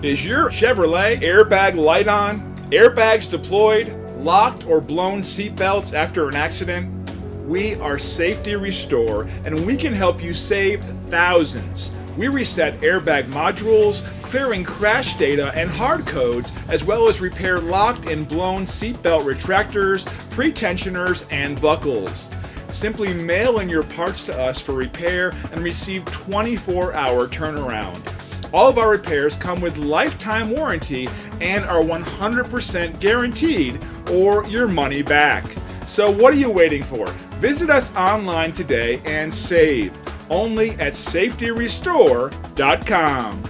Is your Chevrolet airbag light on? Airbags deployed? Locked or blown seatbelts after an accident? We are Safety Restore, and we can help you save thousands. We reset airbag modules, clearing crash data and hard codes, as well as repair locked and blown seatbelt retractors, pretensioners, and buckles. Simply mail in your parts to us for repair and receive 24-hour turnaround. All of our repairs come with lifetime warranty and are 100% guaranteed or your money back. So what are you waiting for? Visit us online today and save. Only at safetyrestore.com.